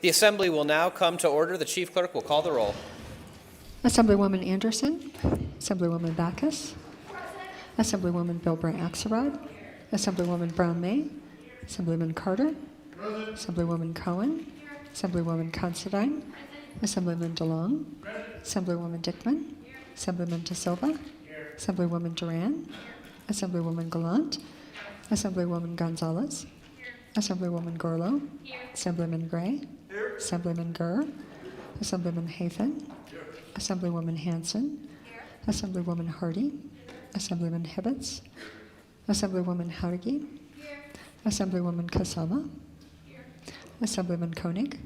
The assembly will now come to order. The chief clerk will call the roll. Assemblywoman Anderson, Assemblywoman Backus, Assemblywoman Bilbray Axelrod, Assemblywoman Brown May, Assemblyman Carter, Assemblywoman Cohen, Assemblywoman Considine, Assemblyman DeLong, Assemblywoman Dickman, Assemblyman De Silva, Assemblywoman Duran, Assemblywoman Gallant, Assemblywoman Gonzalez, Assemblywoman Gorlow, Assemblyman Gray, Assemblyman Gurr, Assemblyman Hafen, Assemblywoman Hanson, Assemblywoman Hardy, Assemblyman Hibbets, Assemblywoman Howdigi, Assemblywoman Kasama, Assemblyman Koenig,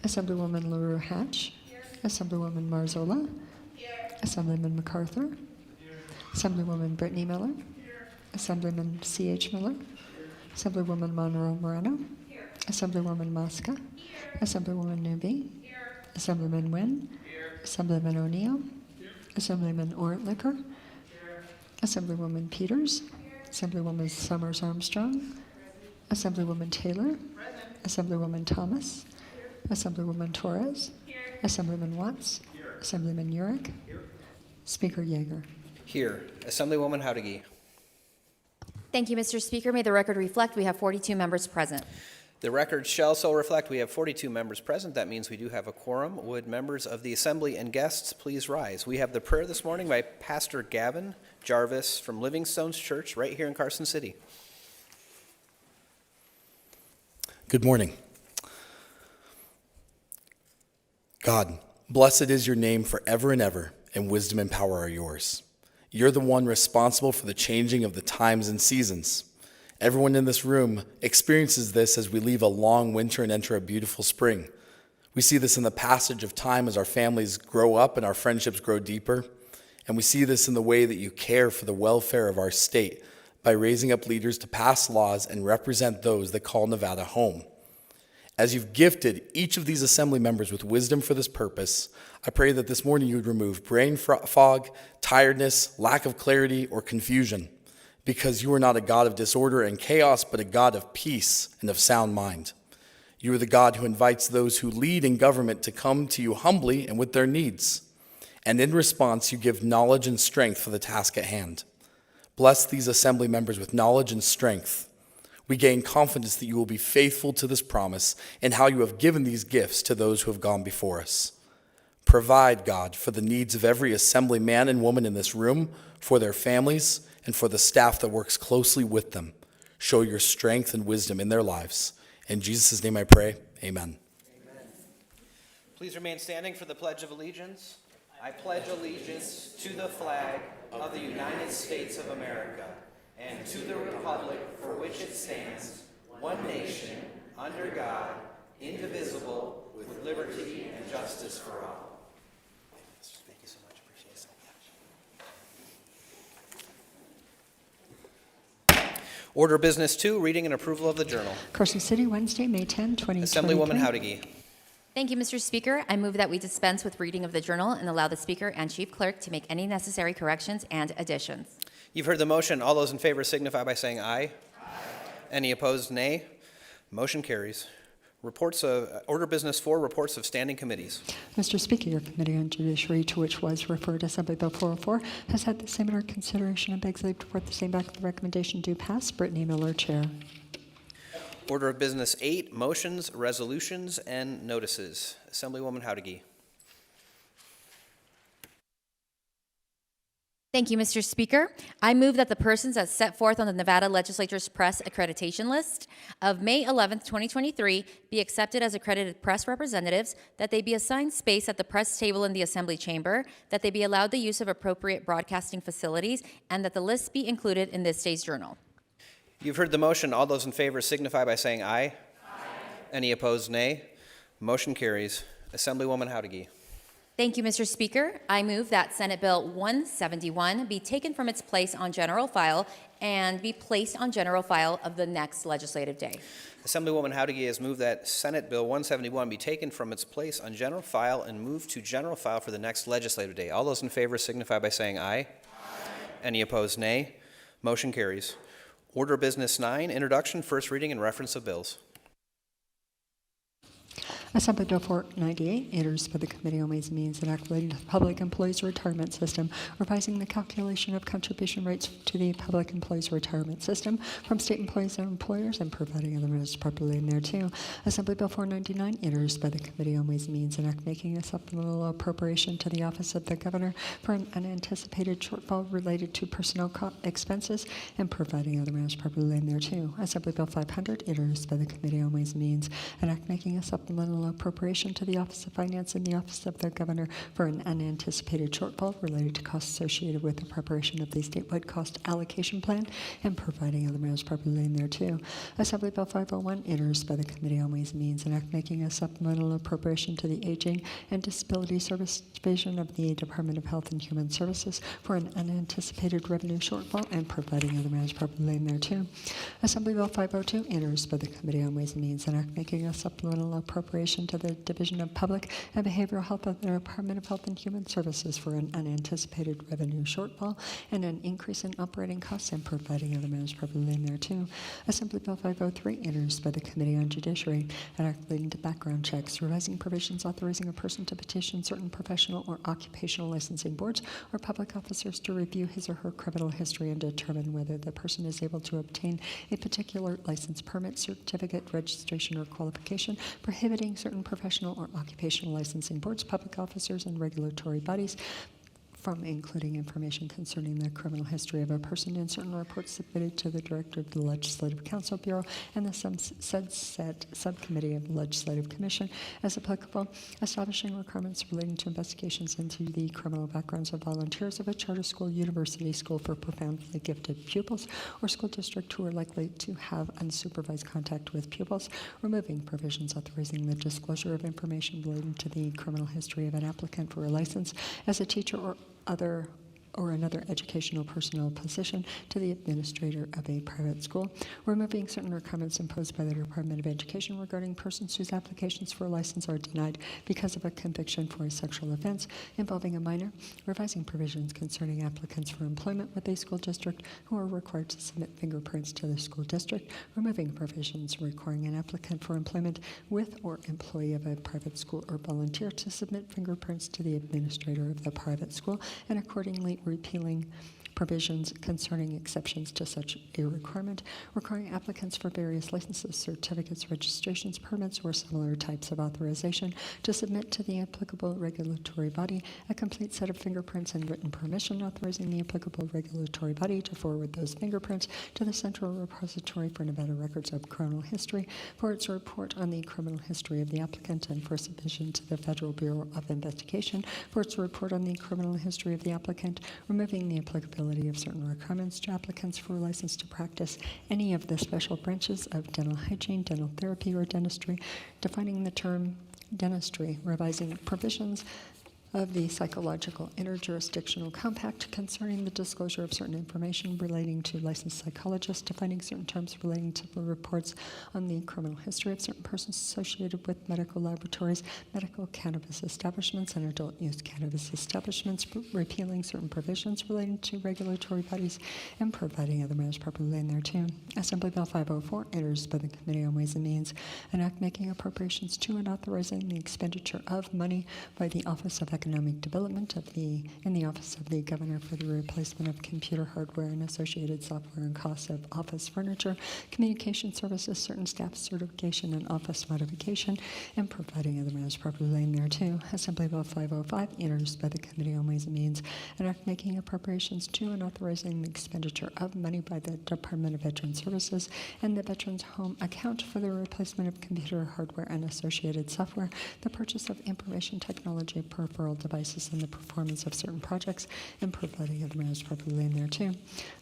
Assemblywoman LaRue Hatch, Assemblywoman Marzola, Assemblyman MacArthur, Assemblywoman Brittany Miller, Assemblyman C.H. Miller, Assemblywoman Monroe Moreno, Assemblywoman Mosca, Assemblywoman Newby, Assemblyman Nguyen, Assemblyman O'Neill, Assemblyman Ortlicker, Assemblywoman Peters, Assemblywoman Summers Armstrong, Assemblywoman Taylor, Assemblywoman Thomas, Assemblywoman Torres, Assemblyman Watts, Assemblyman Urick, Speaker Yeager. Here. Assemblywoman Howdigi. Thank you, Mr. Speaker. May the record reflect we have 42 members present. The record shall so reflect we have 42 members present. That means we do have a quorum. Would members of the assembly and guests please rise? We have the prayer this morning by Pastor Gavin Jarvis from Livingstone's Church right here in Carson City. Good morning. God, blessed is your name forever and ever, and wisdom and power are yours. You're the one responsible for the changing of the times and seasons. Everyone in this room experiences this as we leave a long winter and enter a beautiful spring. We see this in the passage of time as our families grow up and our friendships grow deeper. And we see this in the way that you care for the welfare of our state by raising up leaders to pass laws and represent those that call Nevada home. As you've gifted each of these assembly members with wisdom for this purpose, I pray that this morning you would remove brain fog, tiredness, lack of clarity, or confusion, because you are not a God of disorder and chaos, but a God of peace and of sound mind. You are the God who invites those who lead in government to come to you humbly and with their needs. And in response, you give knowledge and strength for the task at hand. Bless these assembly members with knowledge and strength. We gain confidence that you will be faithful to this promise and how you have given these gifts to those who have gone before us. Provide, God, for the needs of every assembly man and woman in this room, for their families, and for the staff that works closely with them. Show your strength and wisdom in their lives. In Jesus' name I pray, amen. Amen. Please remain standing for the Pledge of Allegiance. I pledge allegiance to the flag of the United States of America and to the republic for which it stands, one nation, under God, indivisible, with liberty and justice for all. Thank you so much. Appreciate it so much. Order business 2, reading and approval of the journal. Carson City, Wednesday, May 10, 2023. Assemblywoman Howdigi. Thank you, Mr. Speaker. I move that we dispense with reading of the journal and allow the Speaker and Chief Clerk to make any necessary corrections and additions. You've heard the motion. All those in favor signify by saying aye. Aye. Any opposed, nay. Motion carries. Reports of order business 4, reports of standing committees. Mr. Speaker, your Committee on Judiciary, to which was referred Assembly Bill 404, has had the same under consideration and begs leave to report the same back. The recommendation do pass. Brittany Miller, Chair. Order of business 8, motions, resolutions, and notices. Assemblywoman Howdigi. Thank you, Mr. Speaker. I move that the persons as set forth on the Nevada Legislature's press accreditation list of May 11th, 2023 be accepted as accredited press representatives, that they be assigned space at the press table in the Assembly chamber, that they be allowed the use of appropriate broadcasting facilities, and that the list be included in this day's journal. You've heard the motion. All those in favor signify by saying aye. Aye. Any opposed, nay. Motion carries. Assemblywoman Howdigi. Thank you, Mr. Speaker. I move that Senate Bill 171 be taken from its place on general file and be placed on general file of the next legislative day. Assemblywoman Howdigi has moved that Senate Bill 171 be taken from its place on general file and moved to general file for the next legislative day. All those in favor signify by saying aye. Aye. Any opposed, nay. Motion carries. Order business 9, introduction, first reading, and reference of bills. Assembly Bill 498, introduced by the Committee on Ways and Means and Act relating to the Public Employees Retirement System, revising the calculation of contribution rates to the Public Employees Retirement System from state employees and employers and providing other measures properly in there too. Assembly Bill 499, introduced by the Committee on Ways and Means and Act making a supplemental appropriation to the Office of the Governor for an unanticipated shortfall related to personnel expenses and providing other measures properly in there too. Assembly Bill 500, introduced by the Committee on Ways and Means and Act making a supplemental appropriation to the Office of Finance and the Office of the Governor for an unanticipated shortfall related to costs associated with the preparation of the statewide cost allocation plan and providing other measures properly in there too. Assembly Bill 501, introduced by the Committee on Ways and Means and Act making a supplemental appropriation to the Aging and Disability Service Division of the Department of Health and Human Services for an unanticipated revenue shortfall and providing other measures properly in there too. Assembly Bill 502, introduced by the Committee on Ways and Means and Act making a supplemental appropriation to the Division of Public and Behavioral Health of the Department of Health and Human Services for an unanticipated revenue shortfall and an increase in operating costs and providing other measures properly in there too. Assembly Bill 503, introduced by the Committee on Judiciary and Act relating to background checks, revising provisions authorizing a person to petition certain professional or occupational licensing boards or public officers to review his or her criminal history and determine whether the person is able to obtain a particular license, permit, certificate, registration, or qualification, prohibiting certain professional or occupational licensing boards, public officers, and regulatory bodies from including information concerning the criminal history of a person in certain reports submitted to the Director of the Legislative Council Bureau and the subset Subcommittee of the Legislative Commission, as applicable, establishing requirements relating to investigations into the criminal backgrounds of volunteers of a charter school, university, school for profoundly gifted pupils, or school district who are likely to have unsupervised contact with pupils, removing provisions authorizing the disclosure of information relating to the criminal history of an applicant for a license as a teacher or another educational personnel position to the administrator of a private school, removing certain requirements imposed by the Department of Education regarding persons whose applications for a license are denied because of a conviction for a sexual offense involving a minor, revising provisions concerning applicants for employment with a school district who are required to submit fingerprints to the school district, removing provisions requiring an applicant for employment with or employee of a private school or volunteer to submit fingerprints to the administrator of the private school, and accordingly repealing provisions concerning exceptions to such a requirement, requiring applicants for various licenses, certificates, registrations, permits, or similar types of authorization to submit to the applicable regulatory body a complete set of fingerprints and written permission, authorizing the applicable regulatory body to forward those fingerprints to the Central Repository for Nevada Records of Criminal History for its report on the criminal history of the applicant and for submission to the Federal Bureau of Investigation for its report on the criminal history of the applicant, removing the applicability of certain requirements to applicants for a license to practice any of the special branches of dental hygiene, dental therapy, or dentistry, defining the term dentistry, revising provisions of the Psychological Interjurisdictional Compact concerning the disclosure of certain information relating to licensed psychologists, defining certain terms relating to the reports on the criminal history of certain persons associated with medical laboratories, medical cannabis establishments, and adult use cannabis establishments, repealing certain provisions relating to regulatory bodies, and providing other measures properly in there too. Assembly Bill 504, introduced by the Committee on Ways and Means, an act making appropriations to and authorizing the expenditure of money by the Office of Economic Development in the Office of the Governor for the replacement of computer hardware and associated software and costs of office furniture, communication services, certain staff certification and office modification, and providing other measures properly in there too. Assembly Bill 505, introduced by the Committee on Ways and Means, an act making appropriations to and authorizing the expenditure of money by the Department of Veteran Services and the Veterans Home account for the replacement of computer hardware and associated software, the purchase of information technology peripheral devices, and the performance of certain projects, and providing other measures properly in there too.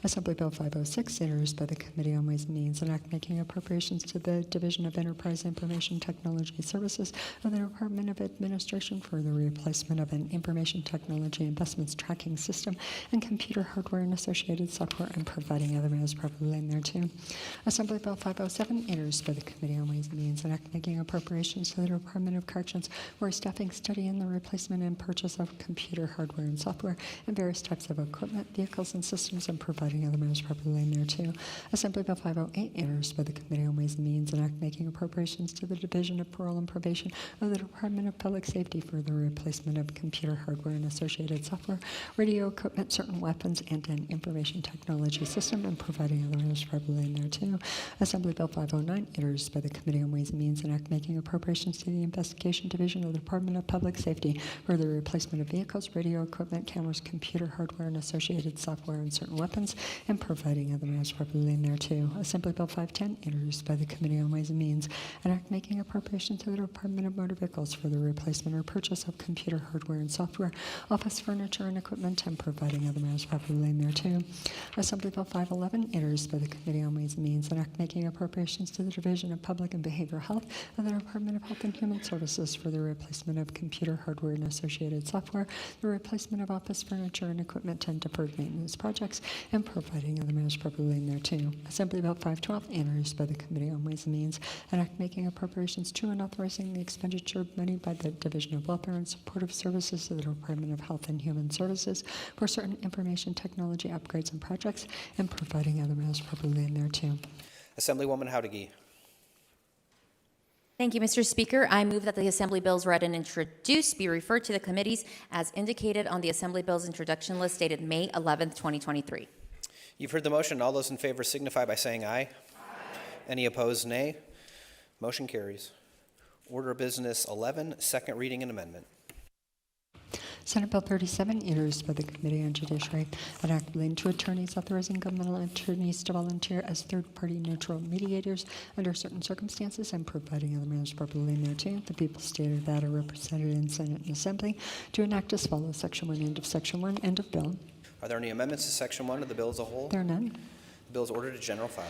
Assembly Bill 506, introduced by the Committee on Ways and Means, an act making appropriations to the Division of Enterprise Information Technology Services of the Department of Administration for the replacement of an information technology investments tracking system and computer hardware and associated software, and providing other measures properly in there too. Assembly Bill 507, introduced by the Committee on Ways and Means, an act making appropriations to the Department of Corrections for a staffing study in the replacement and and purchase of computer hardware and software and various types of equipment, vehicles, and systems, and providing other matters properly in thereto. Assembly Bill 508, introduced by the Committee on Ways and Means, an act making appropriations to the Division of Parole and Probation of the Department of Public Safety for the replacement of computer hardware and associated software, radio equipment, certain weapons, and an information technology system, and providing other matters properly in thereto. Assembly Bill 509, introduced by the Committee on Ways and Means, an act making appropriations to the Investigation Division of the Department of Public Safety for the replacement of vehicles, radio equipment, cameras, computer hardware, and associated software, and certain weapons, and providing other matters properly in thereto. Assembly Bill 510, introduced by the Committee on Ways and Means, an act making appropriation to the Department of Motor Vehicles for the replacement or purchase of computer hardware and software, office furniture and equipment, and providing other matters properly in thereto. Assembly Bill 511, introduced by the Committee on Ways and Means, an act making appropriations to the Division of Public and Behavioral Health of the Department of Health and Human Services for the replacement of computer hardware and associated software, the replacement of office furniture and equipment, and deferred maintenance projects, and providing other matters properly in thereto. Assembly Bill 512, introduced by the Committee on Ways and Means, an act making appropriations to and authorizing the expenditure of money by the Division of Welfare and Supportive Services of the Department of Health and Human Services for certain information technology upgrades and projects, and providing other matters properly in thereto. Assemblywoman Howdegee. Thank you, Mr. Speaker. I move that the Assembly bills read and introduced be referred to the committees as indicated on the Assembly bills introduction list dated May 11th, 2023. You've heard the motion. All those in favor signify by saying aye. Any opposed, nay. Motion carries. Order of Business 11, second reading and amendment. Senate Bill 37, introduced by the Committee on Judiciary, an act relating to attorneys authorizing governmental attorneys to volunteer as third-party neutral mediators under certain circumstances, and providing other matters properly thereto. The people of the state of Nevada represented in Senate and Assembly to enact as follows: Section 1, end of Section 1, end of bill. Are there any amendments to Section 1 of the bill as a whole? There are none. The bill is ordered to general file.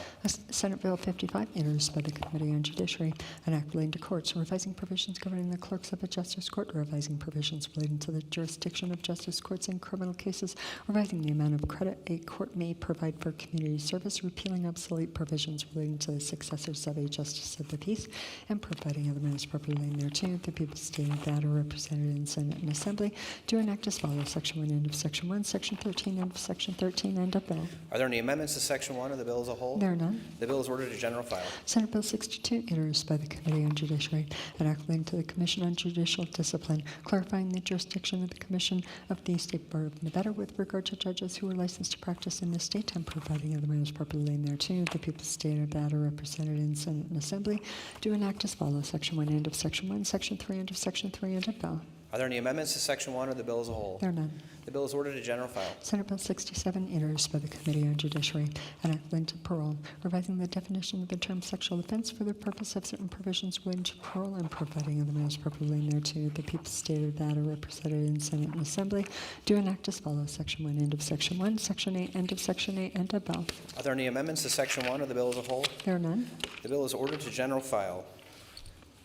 Senate Bill 55, introduced by the Committee on Judiciary, an act relating to courts, revising provisions governing the clerks of a justice court, revising provisions relating to the jurisdiction of justice courts in criminal cases, revising the amount of credit a court may provide for community service, repealing obsolete provisions relating to the successors of a justice of the peace, and providing other matters properly thereto. The people of the state of Nevada represented in Senate and Assembly to enact as follows: Section 1, end of Section 1, Section 13, end of Section 13, end of bill. Are there any amendments to Section 1 of the bill as a whole? There are none. The bill is ordered to general file. Senate Bill 62, introduced by the Committee on Judiciary, an act relating to the Commission on Judicial Discipline, clarifying the jurisdiction of the Commission of the State Bar of Nevada with regard to judges who are licensed to practice in the state, and providing other matters properly thereto. The people of the state of Nevada represented in Senate and Assembly do enact as follows: Section 1, end of Section 1, Section 3, end of Section 3, end of bill. Are there any amendments to Section 1 of the bill as a whole? There are none. The bill is ordered to general file. Senate Bill 67, introduced by the Committee on Judiciary, an act relating to parole, revising the definition of the term sexual offense for the purpose of certain provisions relating to parole, and providing other matters properly thereto. The people of the state of Nevada represented in Senate and Assembly do enact as follows: Section 1, end of Section 1, Section 8, end of Section 8, end of bill. Are there any amendments to Section 1 of the bill as a whole? There are none. The bill is ordered to general file.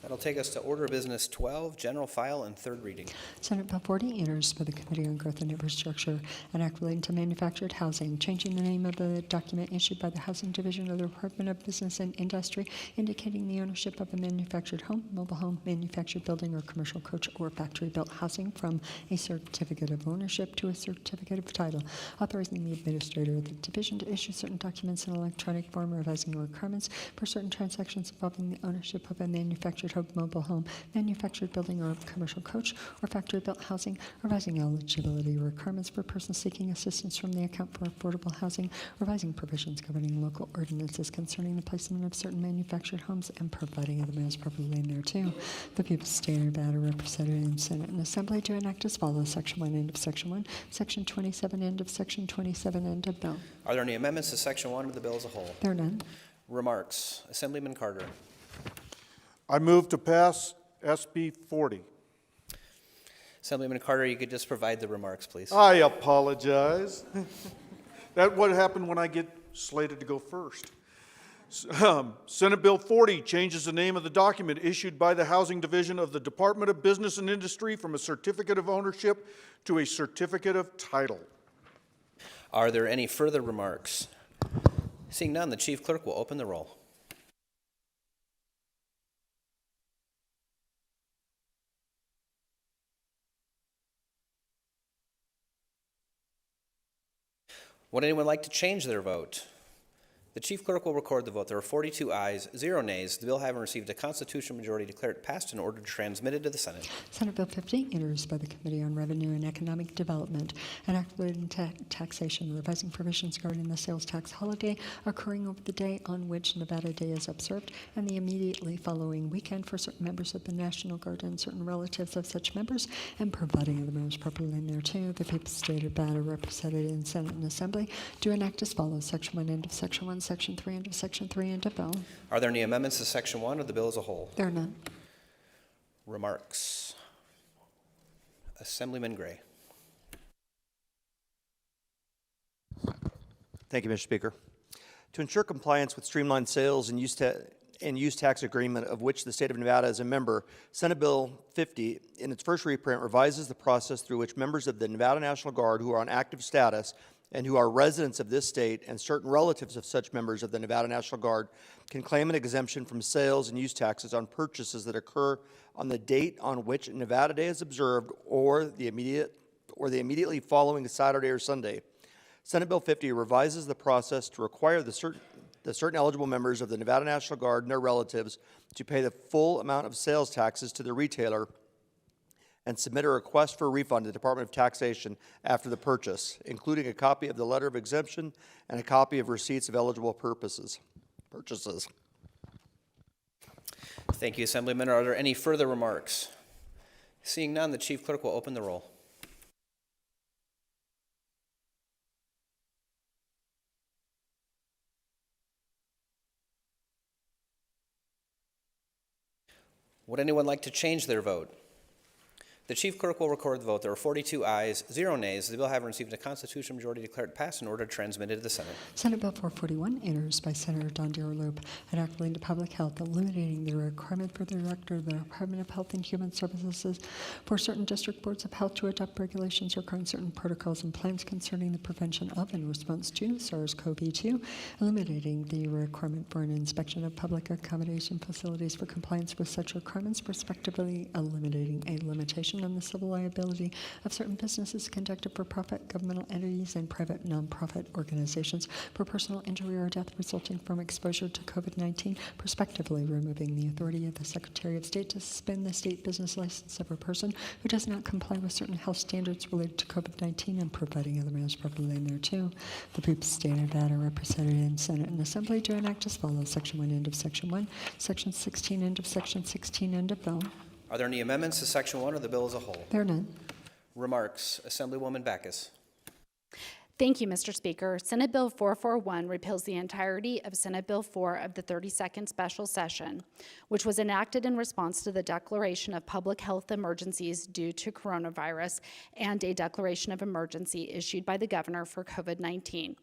That'll take us to Order of Business 12, general file and third reading. Senate Bill 40, introduced by the Committee on Growth and Infrastructure, an act relating to manufactured housing, changing the name of the document issued by the Housing Division of the Department of Business and Industry, indicating the ownership of a manufactured home, mobile home, manufactured building, or commercial coach or factory-built housing from a certificate of ownership to a certificate of title, authorizing the administrator of the division to issue certain documents in electronic form, revising requirements for certain transactions involving the ownership of a manufactured home, mobile home, manufactured building, or commercial coach or factory-built housing, revising eligibility requirements for persons seeking assistance from the account for affordable housing, revising provisions governing local ordinances concerning the placement of certain manufactured homes, and providing other matters properly thereto. The people of the state of Nevada represented in Senate and Assembly to enact as follows: Section 1, end of Section 1, Section 27, end of Section 27, end of bill. Are there any amendments to Section 1 of the bill as a whole? There are none. Remarks. Assemblyman Carter. I move to pass SB 40. Assemblyman Carter, you could just provide the remarks, please. I apologize. That's what happened when I get slated to go first. Senate Bill 40 changes the name of the document issued by the Housing Division of the Department of Business and Industry from a certificate of ownership to a certificate of title. Are there any further remarks? Seeing none, the Chief Clerk will open the roll. Would anyone like to change their vote? The chief clerk will record the vote. There are 42 ayes, 0 nays. The bill having received a constitutional majority declared passed and ordered transmitted to the Senate. Senate Bill 50, introduced by the Committee on Revenue and Economic Development, an act relating to taxation, revising provisions regarding the sales tax holiday occurring over the day on which Nevada Day is observed and the immediately following weekend for certain members of the National Guard and certain relatives of such members, and providing other members properly thereto. The people's state of Nevada, represented in Senate and Assembly, do enact as follows: Section 1, end of Section 1, Section 3, end of Section 3, end of bill. Are there any amendments to Section 1 of the bill as a whole? There are none. Remarks. Assemblyman Gray. Thank you, Mr. Speaker. To ensure compliance with streamlined sales and use tax agreement of which the state of Nevada is a member, Senate Bill 50, in its first reprint, revises the process through which members of the Nevada National Guard who are on active status and who are residents of this state and certain relatives of such members of the Nevada National Guard can claim an exemption from sales and use taxes on purchases that occur on the date on which Nevada Day is observed or the immediately following Saturday or Sunday. Senate Bill 50 revises the process to require the certain eligible members of the Nevada National Guard and their relatives to pay the full amount of sales taxes to the retailer and submit a request for a refund to the Department of Taxation after the purchase, including a copy of the letter of exemption and a copy of receipts of eligible purchases. Thank you, Assemblyman. Are there any further remarks? Seeing none, the chief clerk will open the roll. Would anyone like to change their vote? The chief clerk will record the vote. There are 42 ayes, 0 nays. The bill having received a constitutional majority declared passed and ordered transmitted to the Senate. Senate Bill 441, introduced by Senator Don Deerloop, an act relating to public health, eliminating the requirement for the director of the Department of Health and Human Services for certain district boards of health to adopt regulations requiring certain protocols and plans concerning the prevention of and response to SARS-CoV-2, eliminating the requirement for an inspection of public accommodation facilities for compliance with such requirements, prospectively eliminating a limitation on the civil liability of certain businesses conducted for profit, governmental entities, and private nonprofit organizations for personal injury or death resulting from exposure to COVID-19, prospectively removing the authority of the Secretary of State to suspend the state business license of a person who does not comply with certain health standards related to COVID-19 and providing other measures properly thereto. The people of the state of Nevada, represented in Senate and Assembly, do enact as follows: Section 1, end of Section 1, Section 16, end of Section 16, end of bill. Are there any amendments to Section 1 of the bill as a whole? There are none. Remarks. Assemblywoman Backus. Thank you, Mr. Speaker. Senate Bill 441 repeals the entirety of Senate Bill 4 of the 32nd Special Session, which was enacted in response to the declaration of public health emergencies due to coronavirus and a declaration of emergency issued by the governor for COVID-19.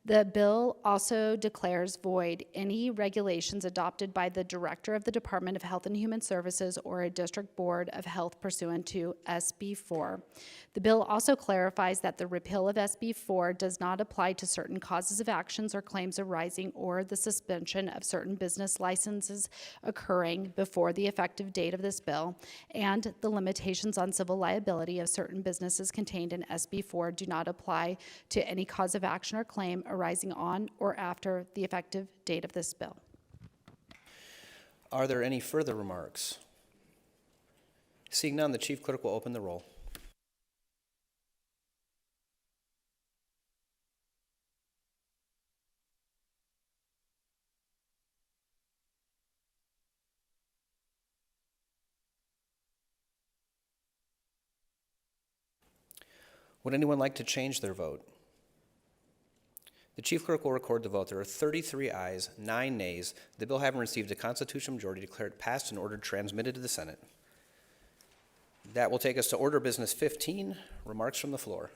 The bill also declares void any regulations adopted by the Director of the Department of Health and Human Services or a District Board of Health pursuant to SB 4. The bill also clarifies that the repeal of SB 4 does not apply to certain causes of actions or claims arising or the suspension of certain business licenses occurring before the effective date of this bill, and the limitations on civil liability of certain businesses contained in SB 4 do not apply to any cause of action or claim arising on or after the effective date of this bill. Are there any further remarks? Seeing none, the chief clerk will open the roll. Would anyone like to change their vote? The chief clerk will record the vote. There are 33 ayes, 9 nays. The bill having received a constitutional majority declared passed and ordered transmitted to the Senate. That will take us to Order Business 15, remarks from the floor.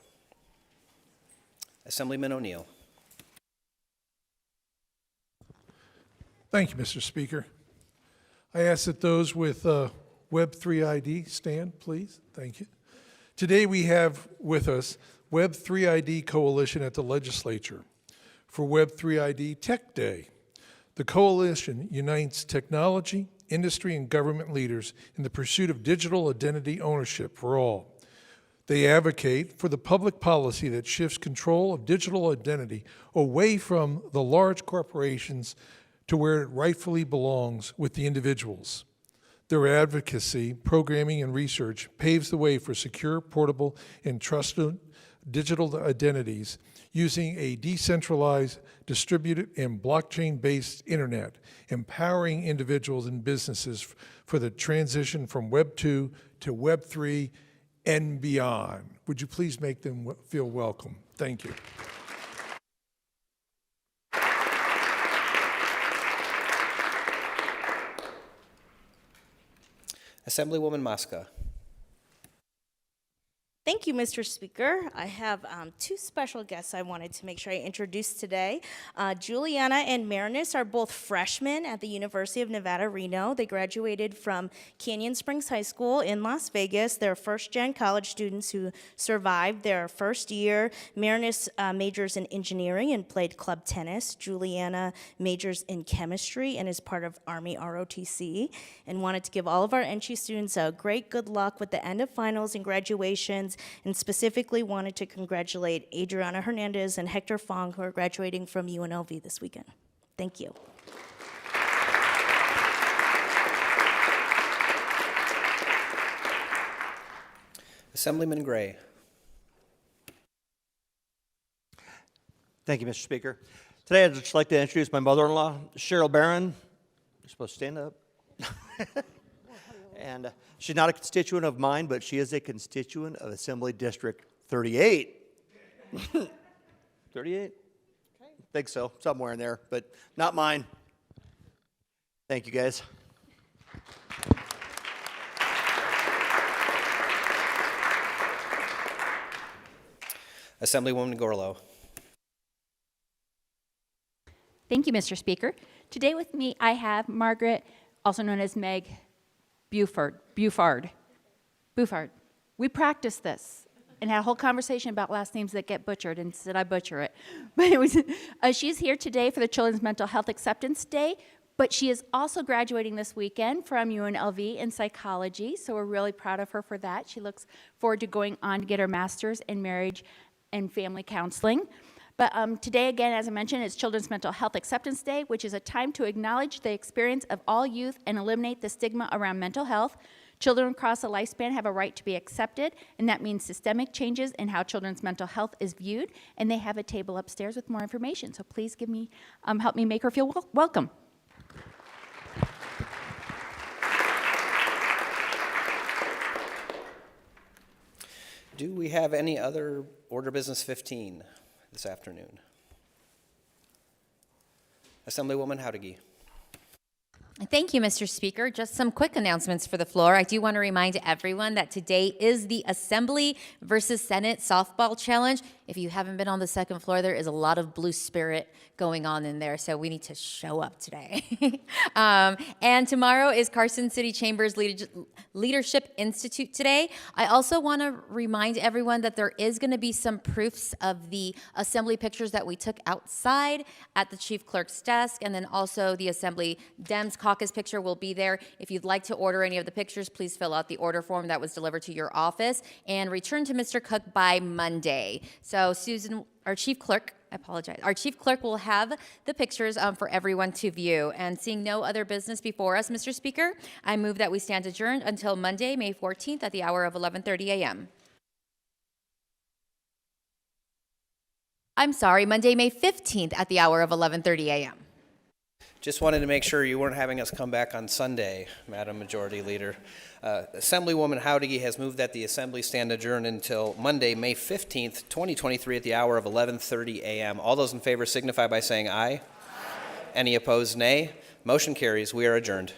Assemblyman O'Neill. Thank you, Mr. Speaker. I ask that those with Web3 ID stand, please. Thank you. Today we have with us Web3 ID Coalition at the Legislature for Web3 ID Tech Day. The coalition unites technology, industry, and government leaders in the pursuit of digital identity ownership for all. They advocate for the public policy that shifts control of digital identity away from the large corporations to where it rightfully belongs with the individuals. Their advocacy, programming, and research paves the way for secure, portable, and trusted digital identities using a decentralized, distributed, and blockchain-based internet, empowering individuals and businesses for the transition from Web 2 to Web 3 and beyond. Would you please make them feel welcome? Thank you. Assemblywoman Mosca. Thank you, Mr. Speaker. I have two special guests I wanted to make sure I introduce today. Juliana and Marinus are both freshmen at the University of Nevada, Reno. They graduated from Canyon Springs High School in Las Vegas. They're first-gen college students who survived their first year. Marinus majors in engineering and played club tennis. Juliana majors in chemistry and is part of Army ROTC, and wanted to give all of our NC students a great good luck with the end of finals and graduations, and specifically wanted to congratulate Adriana Hernandez and Hector Fong, who are graduating from UNLV this weekend. Thank you. Assemblyman Gray. Thank you, Mr. Speaker. Today, I'd just like to introduce my mother-in-law, Cheryl Barron. You're supposed to stand up. And she's not a constituent of mine, but she is a constituent of Assembly District 38. 38? I think so, somewhere in there, but not mine. Thank you, guys. Assemblywoman Gorlow. Thank you, Mr. Speaker. Today with me, I have Margaret, also known as Meg Buford. We practiced this and had a whole conversation about last names that get butchered, and said I butcher it. But it was, she's here today for the Children's Mental Health Acceptance Day, but she is also graduating this weekend from UNLV in psychology, so we're really proud of her for that. She looks forward to going on to get her master's in marriage and family counseling. But today, again, as I mentioned, is Children's Mental Health Acceptance Day, which is a time to acknowledge the experience of all youth and eliminate the stigma around mental health. Children across the lifespan have a right to be accepted, and that means systemic changes in how children's mental health is viewed, and they have a table upstairs with more information. So please give me, help me make her feel welcome. Do we have any other order business 15 this afternoon? Assemblywoman Howdigi. Thank you, Mr. Speaker. Just some quick announcements for the floor. I do want to remind everyone that today is the Assembly versus Senate softball challenge. If you haven't been on the second floor, there is a lot of blue spirit going on in there, so we need to show up today. And tomorrow is Carson City Chamber's Leadership Institute today. I also want to remind everyone that there is going to be some proofs of the Assembly pictures that we took outside at the Chief Clerk's desk, and then also the Assembly Dems caucus picture will be there. If you'd like to order any of the pictures, please fill out the order form that was delivered to your office and return to Mr. Cook by Monday. So Susan, our Chief Clerk, I apologize. Our Chief Clerk will have the pictures for everyone to view. And seeing no other business before us, Mr. Speaker, I move that we stand adjourned until Monday, May 14th at the hour of 11:30 a.m. I'm sorry, Monday, May 15th at the hour of 11:30 a.m. Just wanted to make sure you weren't having us come back on Sunday, Madam Majority Leader. Assemblywoman Howdigi has moved that the Assembly stand adjourned until Monday, May 15th, 2023 at the hour of 11:30 a.m. All those in favor signify by saying aye. Aye. Any opposed, nay. Motion carries. We are adjourned.